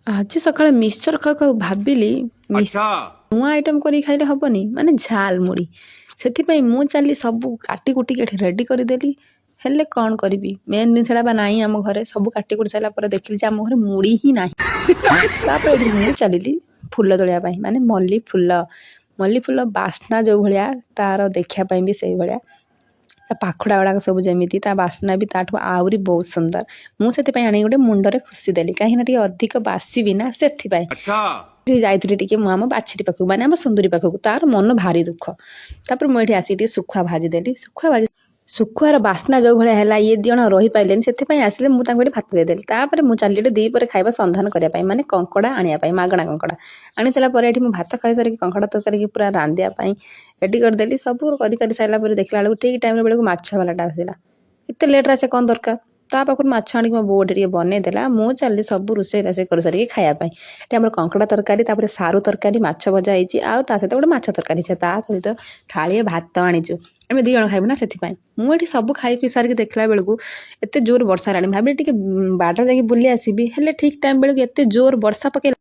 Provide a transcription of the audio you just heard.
ଆଜି ସକାଳେ ମିକ୍ସଚର ଖାଉ ଖାଉ ଭାବିଲି ନୂଆ ଆଇଟମ୍ କରି ଖାଇଲେ ହବନି, ମାନେ ଝାଲ ମୁଢ଼ି। ସେଥିପାଇଁ ମୁଁ ଚାଲି ସବୁ କାଟି କୁଟିକି ଏଠି ରେଡ଼ି କରିଦେଲି। ହେଲେ କ'ଣ କରିବି, ମେନ୍ ଜିନିଷଟା ବା ନାହିଁ ଆମ ଘରେ। ସବୁ କାଟି କୁଟି ସାରିଲା ପରେ ଦେଖିଲି ଯେ ଆମ ଘରେ ମୁଢ଼ି ହିଁ ନାହିଁ। ତାପରେ ଏଠି ମୁଁ ଚାଲିଲି ଫୁଲ ତୋଳିବା ପାଇଁ, ମାନେ ମଲ୍ଲି ଫୁଲ ବାସ୍ନା ଯେଉଁ ଭଳିଆ, ତାର ଦେଖିବା ପାଇଁ ବି ସେଇଭଳିଆ। ତା ପାଖୁଡ଼ା ଗୁଡ଼ାକ ସବୁ ଯେମିତି, ତା ବାସ୍ନା ବି ତାଠୁ ଆହୁରି ବହୁତ ସୁନ୍ଦର। ମୁଁ ସେଥିପାଇଁ ଆଣିକି ଗୋଟେ ମୁଣ୍ଡରେ ଖୁସି ଦେଲି, କାହିଁକିନା ଟିକେ ଅଧିକ ବାସିବି ନା, ସେଥିପାଇଁ ଯାଇଥିଲି ଟିକେ ମୁଁ ଆମ ବାଛିଟି ପାଖକୁ, ମାନେ ଆମ ସୁନ୍ଦରୀ ପାଖକୁ। ତାର ମନ ଭାରି ଦୁଃଖ। ତାପରେ ମୁଁ ଏଠି ଆସିକି ଟିକେ ଶୁଖୁଆ ଭାଜିଦେଲି। ଶୁଖୁଆର ବାସ୍ନା ଯେଉଁ ଭଳିଆ ହେଲା, ଇଏ ଦି ଜଣ ରହିପାରିଲେନି, ସେଥିପାଇଁ ଆସିଲେ ମୁଁ ତାଙ୍କୁ ଏଠି ଭାତ ଦେଇଦେଲି। ତାପରେ ମୁଁ ଚାଲିଲି ଏଠି ଦ୍ୱିପହରେ ଖାଇବା ସନ୍ଧାନ କରିବା ପାଇଁ, ମାନେ କଙ୍କଡ଼ା ଆଣିବା ପାଇଁ, ମାଗଣା କଙ୍କଡ଼ା ଆଣି ସାରିଲା ପରେ ଏଠି ମୁଁ ଭାତ ଖାଇସାରିକି କଙ୍କଡ଼ା ତରକାରୀକି ପୁରା ରାନ୍ଧିବା ପାଇଁ ରେଡ଼ି କରିଦେଲି। ସବୁ କରି ସାରିଲା ପରେ ଦେଖିଲା ବେଳକୁ ଠିକ୍ ଟାଇମ୍ ବେଳକୁ ମାଛ ବାଲାଟା ଆସିଲା। ଏତେ ଲେଟ୍ରେ ଆସେ କ'ଣ ଦରକାର? ତା ପାଖରୁ ମାଛ ଆଣିକି ମୋ ବୋଉ ଟିକେ ବନେଇଦେଲା। ମୁଁ ଚାଲିଲି ସବୁ ରୋଷେଇ କରିସାରିକି ଖାଇବା ପାଇଁ। ଏଠି ଆମର କଙ୍କଡ଼ା ତରକାରୀ, ତାପରେ ସାରୁ ତରକାରୀ, ମାଛ ଭଜା ହେଇଛି, ଆଉ ତା ସହିତ ଗୋଟେ ମାଛ ତରକାରୀ ହେଇଛି। ତା ସହିତ ଥାଳିଏ ଭାତ ଆଣିଛୁ, ଆମେ 2 ଜଣ ଖାଇବୁ ନା, ସେଥିପାଇଁ। ମୁଁ ଏଠି ସବୁ ଖାଇ ପିଇ ସାରିକି ଦେଖିଲା ବେଳକୁ ଏତେ ଜୋର ବର୍ଷା ହେଲାଣି। ଭାବିଲି ଟିକେ ବାଟରେ ଯାଇକି ବୁଲି ଆସିବି, ହେଲେ ଠିକ୍ ଟାଇମ୍ ବେଳକୁ ଏତେ ଜୋର ବର୍ଷା ପକେଇଲା।